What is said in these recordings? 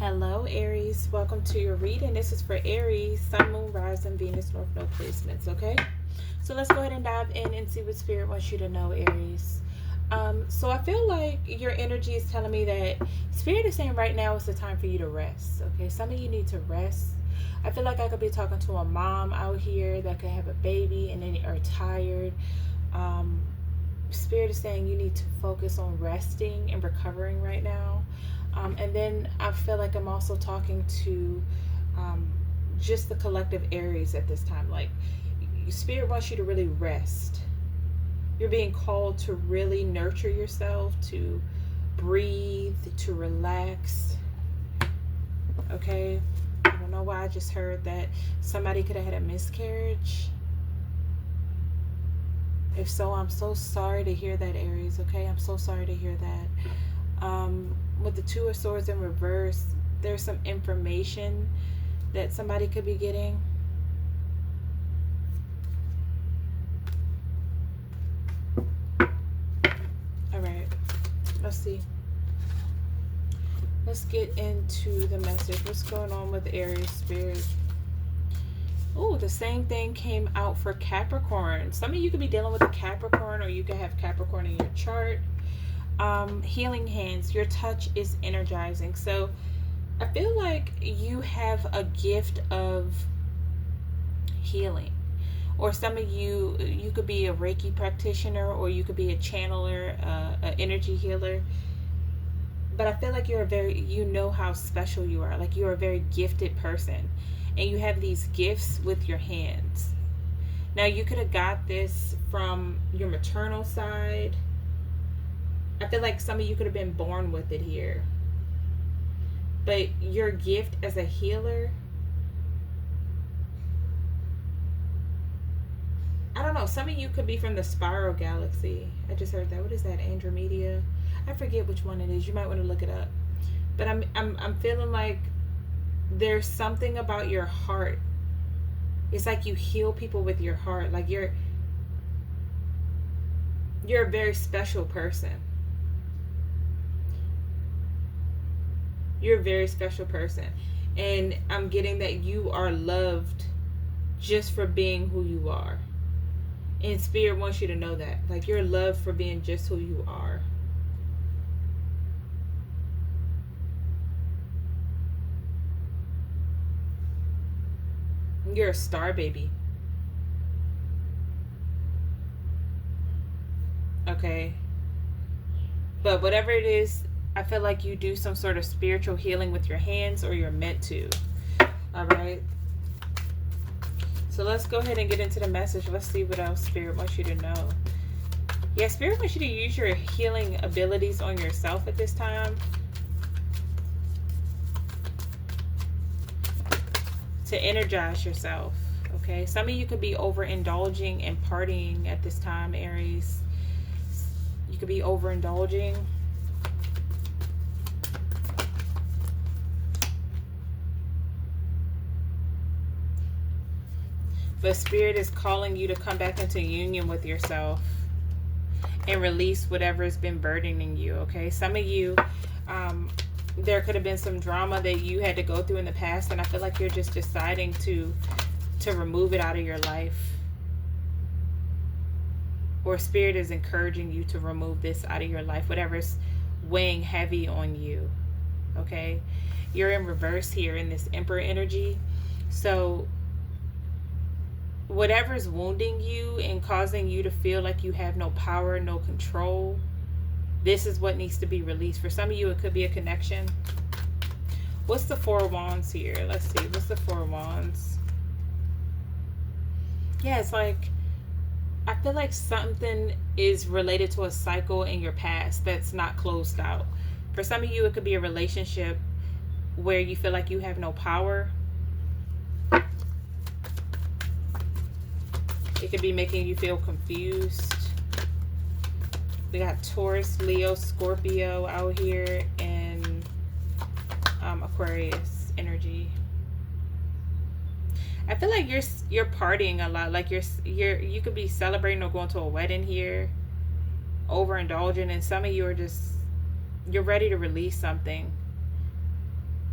Hello, Aries. Welcome to your reading. This is for Aries, Sun, Moon, Rising, Venus, North Node placements, okay? So let's go ahead and dive in and see what Spirit wants you to know, Aries. So I feel like your energy is telling me that Spirit is saying right now is the time for you to rest, okay? Some of you need to rest. I feel like I could be talking to a mom out here that could have a baby and then are tired. Spirit is saying you need to focus on resting and recovering right now. And then I feel like I'm also talking to just the collective Aries at this time. Like, Spirit wants you to really rest. You're being called to really nurture yourself, to breathe, to relax. Okay? I don't know why I just heard that somebody could have had a miscarriage. If so, I'm so sorry to hear that, Aries, okay? I'm so sorry to hear that. With the Two of Swords in reverse, there's some information that somebody could be getting. Alright, let's see. Let's get into the message. What's going on with Aries Spirit? Oh, the same thing came out for Capricorn. Some of you could be dealing with a Capricorn, or you could have Capricorn in your chart. Healing hands. Your touch is energizing. So I feel like you have a gift of healing. Or some of you could be a Reiki practitioner, or you could be a channeler, an energy healer. But I feel like you know how special you are. Like, you're a very gifted person. And you have these gifts with your hands. Now, you could have got this from your maternal side. I feel like some of you could have been born with it here. But your gift as a healer, I don't know, some of you could be from the spiral galaxy. I just heard that. What is that? Andromeda? I forget which one it is. You might want to look it up. But I'm feeling like there's something about your heart. It's like you heal people with your heart. Like, you're a very special person. You're a very special person. And I'm getting that you are loved just for being who you are. And Spirit wants you to know that. Like, you're loved for being just who you are. You're a star baby. Okay. But whatever it is, I feel like you do some sort of spiritual healing with your hands, or you're meant to. Alright. So let's go ahead and get into the message. Let's see what else Spirit wants you to know. Yeah, Spirit wants you to use your healing abilities on yourself at this time. To energize yourself. Okay. Some of you could be overindulging and partying at this time, Aries. You could be overindulging. But Spirit is calling you to come back into union with yourself and release whatever has been burdening you, okay? Some of you, there could have been some drama that you had to go through in the past, and I feel like you're just deciding to remove it out of your life. Or Spirit is encouraging you to remove this out of your life, whatever's weighing heavy on you, okay? You're in reverse here in this Emperor energy. So whatever's wounding you and causing you to feel like you have no power, no control, this is what needs to be released. For some of you, it could be a connection. What's the Four of Wands here? Let's see. What's the Four of Wands? Yeah, it's like, I feel like something is related to a cycle in your past that's not closed out. For some of you, it could be a relationship where you feel like you have no power. It could be making you feel confused. We got Taurus, Leo, Scorpio out here, and Aquarius energy. I feel like you're partying a lot. Like you could be celebrating or going to a wedding here, overindulging, and some of you are just, you're ready to release something.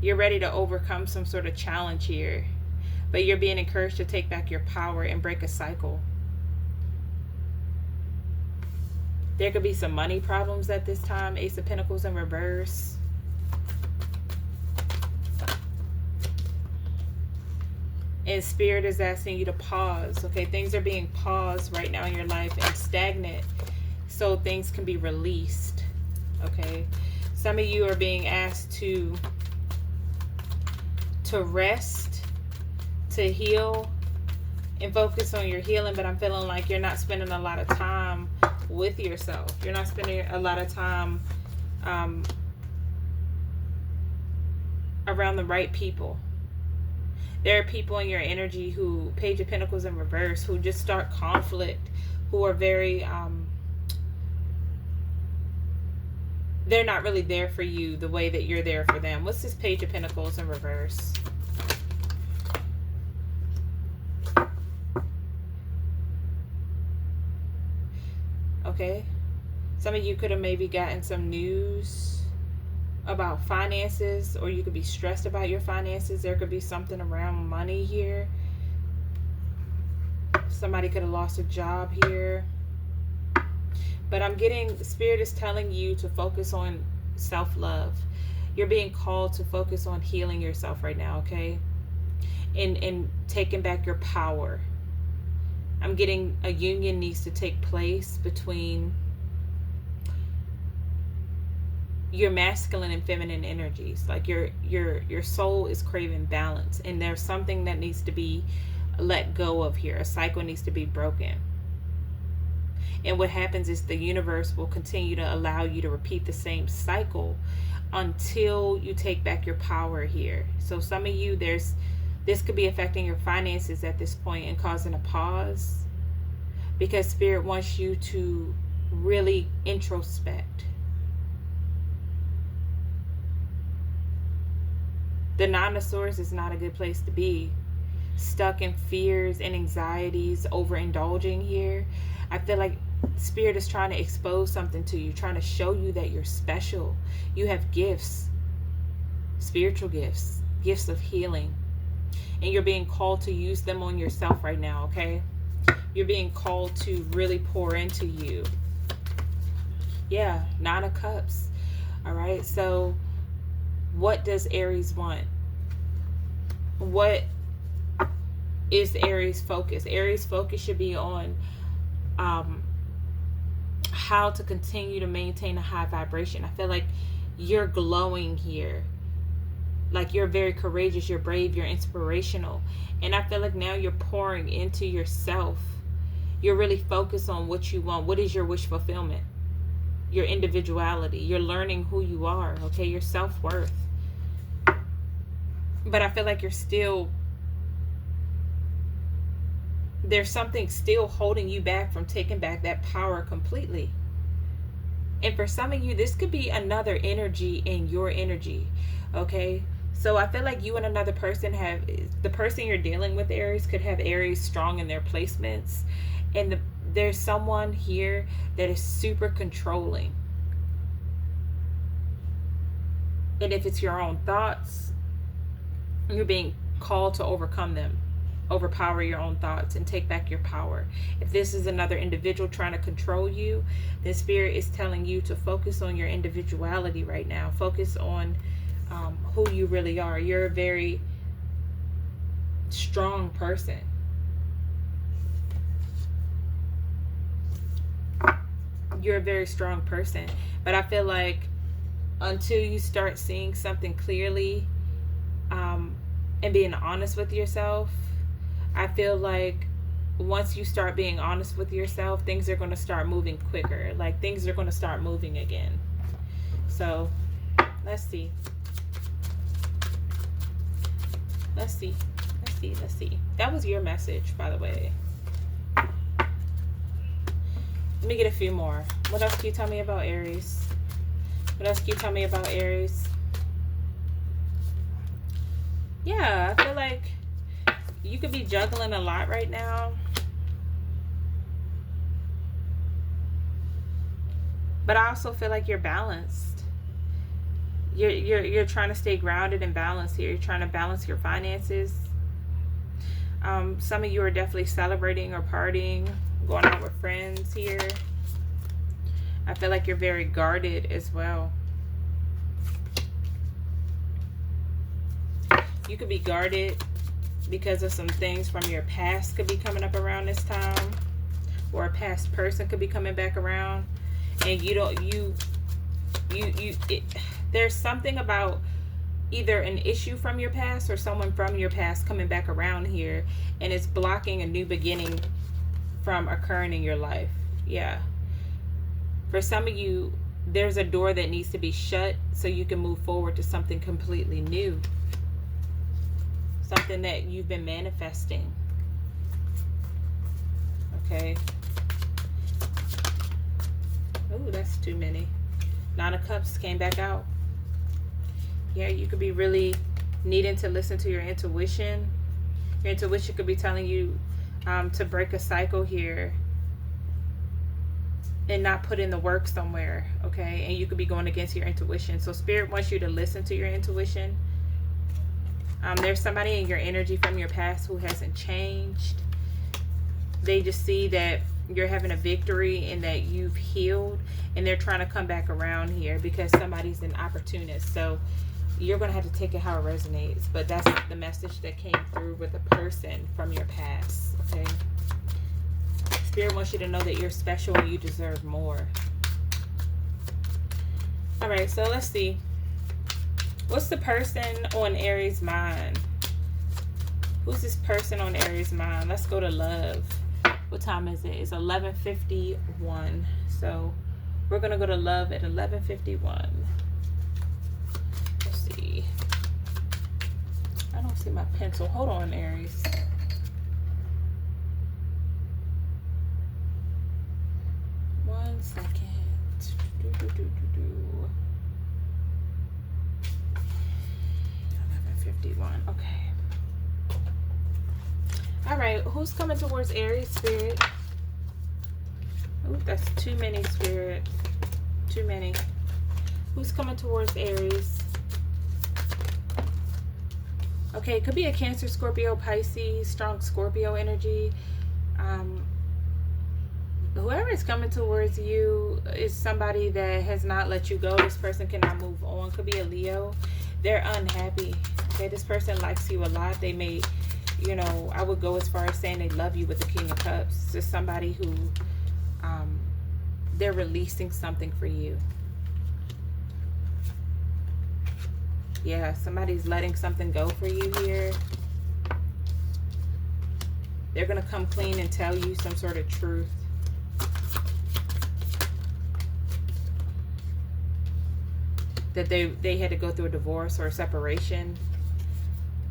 You're ready to overcome some sort of challenge here. But you're being encouraged to take back your power and break a cycle. There could be some money problems at this time. Ace of Pentacles in reverse. And Spirit is asking you to pause. Okay, things are being paused right now in your life and stagnant so things can be released. Okay, some of you are being asked to rest, to heal, and focus on your healing. But I'm feeling like you're not spending a lot of time with yourself. You're not spending a lot of time around the right people. There are people in your energy who, Page of Pentacles in reverse, who just start conflict, who are very, they're not really there for you the way that you're there for them. What's this Page of Pentacles in reverse? Okay. Some of you could have maybe gotten some news about finances, or you could be stressed about your finances. There could be something around money here. Somebody could have lost a job here. But I'm getting, Spirit is telling you to focus on self-love. You're being called to focus on healing yourself right now, okay? And taking back your power. I'm getting a union needs to take place between your masculine and feminine energies. Like your soul is craving balance, and there's something that needs to be let go of here. A cycle needs to be broken. And what happens is the universe will continue to allow you to repeat the same cycle until you take back your power here. So some of you, this could be affecting your finances at this point and causing a pause, because Spirit wants you to really introspect. The Nine of Swords is not a good place to be. Stuck in fears and anxieties, overindulging here. I feel like Spirit is trying to expose something to you, trying to show you that you're special. You have gifts, spiritual gifts, gifts of healing. And you're being called to use them on yourself right now, okay? You're being called to really pour into you. Yeah, Nine of Cups. All right, so what does Aries want? What is Aries' focus? Aries' focus should be on how to continue to maintain a high vibration. I feel like you're glowing here. Like you're very courageous, you're brave, you're inspirational. And I feel like now you're pouring into yourself. You're really focused on what you want. What is your wish fulfillment? Your individuality. You're learning who you are, okay? Your self-worth. But I feel like you're still, there's something still holding you back from taking back that power completely. And for some of you, this could be another energy in your energy, okay? So I feel like you and another person have, the person you're dealing with, Aries, could have Aries strong in their placements. And there's someone here that is super controlling. And if it's your own thoughts, you're being called to overcome them, overpower your own thoughts and take back your power. If this is another individual trying to control you, then Spirit is telling you to focus on your individuality right now. Focus on who you really are. You're a very strong person. You're a very strong person. But I feel like until you start seeing something clearly, and being honest with yourself, I feel like once you start being honest with yourself, things are going to start moving quicker. Like things are going to start moving again. So let's see. Let's see. Let's see. Let's see. That was your message, by the way. Let me get a few more. What else can you tell me about Aries? What else can you tell me about Aries? Yeah, I feel like you could be juggling a lot right now. But I also feel like you're balanced. You're trying to stay grounded and balanced here. You're trying to balance your finances. Some of you are definitely celebrating or partying, going out with friends here. I feel like you're very guarded as well. You could be guarded because of some things from your past could be coming up around this time, or a past person could be coming back around, and there's something about either an issue from your past or someone from your past coming back around here, and it's blocking a new beginning from occurring in your life. Yeah. For some of you, there's a door that needs to be shut so you can move forward to something completely new. Something that you've been manifesting. Okay. Oh, that's too many. 9 of Cups came back out. Yeah, you could be really needing to listen to your intuition. Your intuition could be telling you to break a cycle here and not put in the work somewhere, okay? And you could be going against your intuition. So Spirit wants you to listen to your intuition. There's somebody in your energy from your past who hasn't changed. They just see that you're having a victory and that you've healed, and they're trying to come back around here because somebody's an opportunist. So you're going to have to take it how it resonates. But that's the message that came through with a person from your past, okay? Spirit wants you to know that you're special and you deserve more. All right, so let's see. What's the person on Aries' mind? Who's this person on Aries' mind? Let's go to love. What time is it? It's 11:51. So we're going to go to love at 11:51. Let's see. I don't see my pencil. Hold on, Aries. One second. 11:51. Okay. All right. Who's coming towards Aries, Spirit? Oh, that's too many, Spirit. Too many. Who's coming towards Aries? Okay, it could be a Cancer, Scorpio, Pisces, strong Scorpio energy. Whoever is coming towards you is somebody that has not let you go. This person cannot move on. Could be a Leo. They're unhappy. Okay, this person likes you a lot. They may, you know, I would go as far as saying they love you with the King of Cups. It's just somebody who they're releasing something for you. Yeah, somebody's letting something go for you here. They're going to come clean and tell you some sort of truth. That they had to go through a divorce or a separation.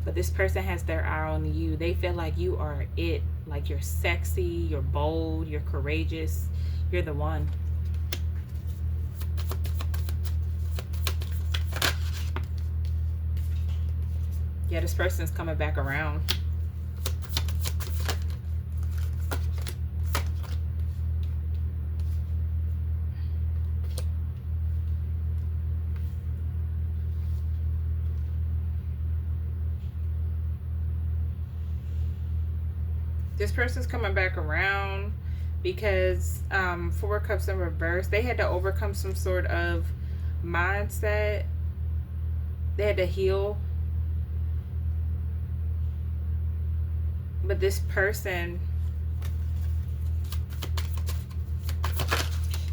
But this person has their eye on you. They feel like you are it. Like you're sexy, you're bold, you're courageous. You're the one. Yeah, this person's coming back around. This person's coming back around because 4 Cups in reverse, they had to overcome some sort of mindset. They had to heal. But this person,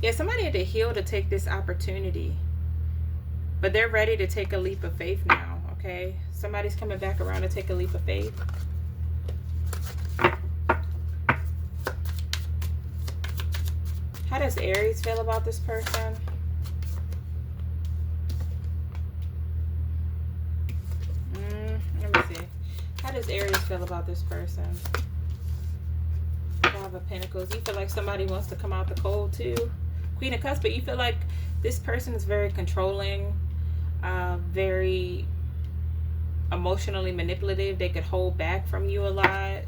yeah, somebody had to heal to take this opportunity. But they're ready to take a leap of faith now, okay? Somebody's coming back around to take a leap of faith. How does Aries feel about this person? Let me see. How does Aries feel about this person? 5 of Pentacles. You feel like somebody wants to come out the cold too. Queen of Cups, but you feel like this person is very controlling, very emotionally manipulative. They could hold back from you a lot.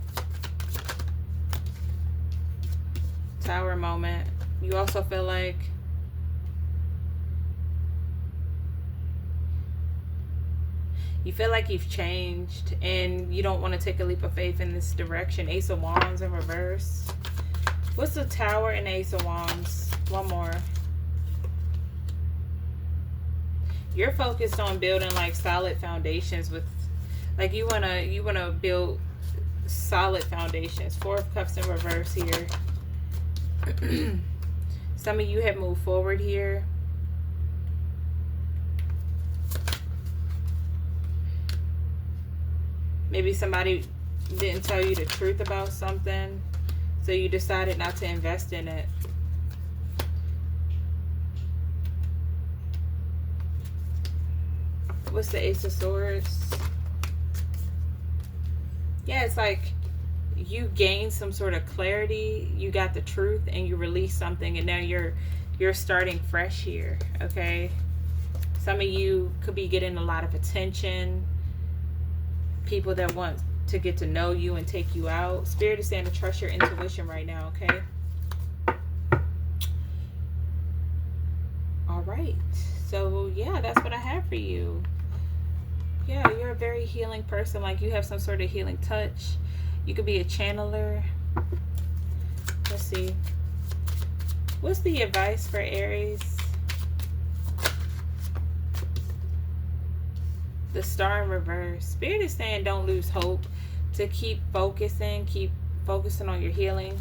Tower moment. You also feel like You feel like you've changed and you don't want to take a leap of faith in this direction. Ace of Wands in reverse. What's the Tower and Ace of Wands? One more. You're focused on building like solid foundations with, like, you wanna build solid foundations. Four of Cups in reverse here. Some of you have moved forward here. Maybe somebody didn't tell you the truth about something, so you decided not to invest in it. What's the Ace of Swords? Yeah, it's like you gained some sort of clarity. You got the truth and you released something, and now you're starting fresh here, okay? Some of you could be getting a lot of attention. People that want to get to know you and take you out. Spirit is saying to trust your intuition right now, okay? All right. So, yeah, that's what I have for you. Yeah, you're a very healing person. Like, you have some sort of healing touch. You could be a channeler. Let's see. What's the advice for Aries? The Star in reverse. Spirit is saying don't lose hope, to keep focusing on your healing.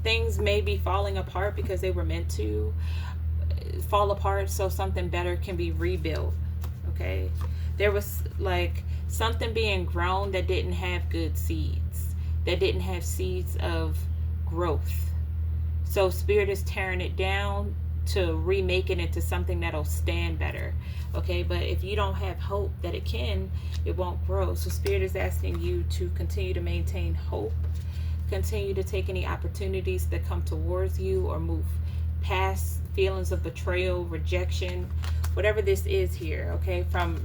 Things may be falling apart because they were meant to fall apart so something better can be rebuilt. Okay, there was like something being grown that didn't have good seeds, that didn't have seeds of growth. So Spirit is tearing it down to remake it into something that'll stand better. Okay, but if you don't have hope that it won't grow. So Spirit is asking you to continue to maintain hope, continue to take any opportunities that come towards you, or move past feelings of betrayal, rejection, whatever this is here, okay, from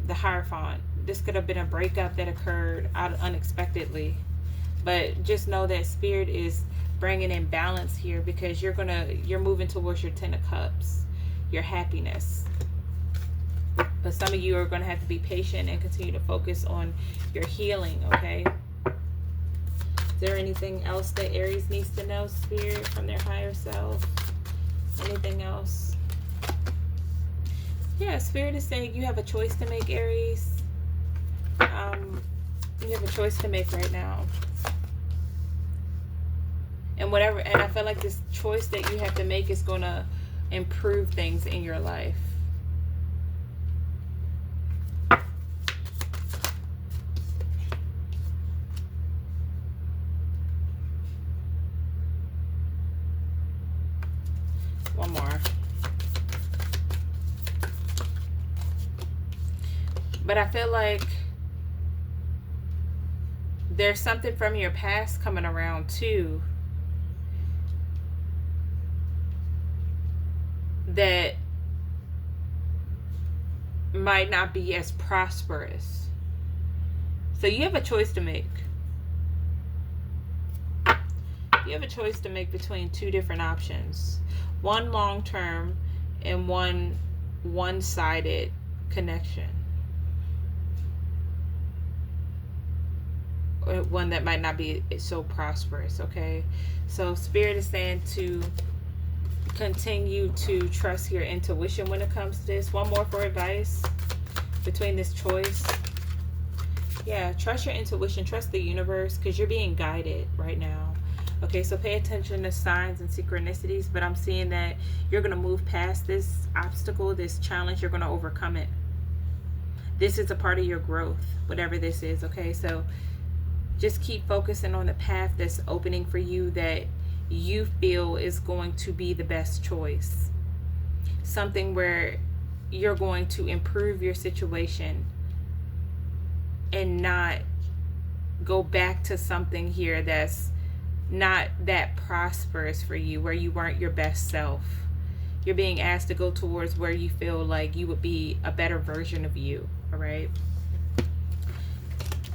the Hierophant. This could have been a breakup that occurred unexpectedly, but just know that Spirit is bringing in balance here, because you're moving towards your Ten of Cups, your happiness. But some of you are going to have to be patient and continue to focus on your healing, okay? Is there anything else that Aries needs to know, Spirit, from their higher self? Anything else? Yeah, Spirit is saying you have a choice to make, Aries. You have a choice to make right now. And I feel like this choice that you have to make is going to improve things in your life. One more. But I feel like there's something from your past coming around too, that might not be as prosperous. So you have a choice to make. You have a choice to make between two different options. One long-term and one one-sided connection. Or one that might not be so prosperous, okay? So Spirit is saying to continue to trust your intuition when it comes to this. One more for advice between this choice. Yeah, trust your intuition, trust the universe, because you're being guided right now. Okay, so pay attention to signs and synchronicities, but I'm seeing that you're going to move past this obstacle, this challenge. You're going to overcome it. This is a part of your growth, whatever this is, okay? So just keep focusing on the path that's opening for you, that you feel is going to be the best choice. Something where you're going to improve your situation and not go back to something here that's not that prosperous for you, where you weren't your best self. You're being asked to go towards where you feel like you would be a better version of you, all right?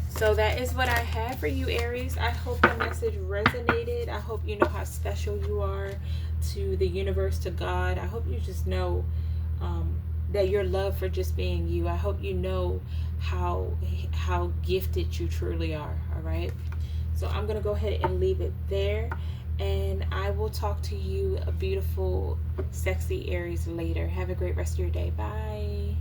So that is what I have for you, Aries. I hope the message resonated. I hope you know how special you are to the universe, to God. I hope you just know that your love for just being you. I hope you know how gifted you truly are. All right. So I'm gonna go ahead and leave it there, and I will talk to you, a beautiful, sexy Aries, later. Have a great rest of your day. Bye.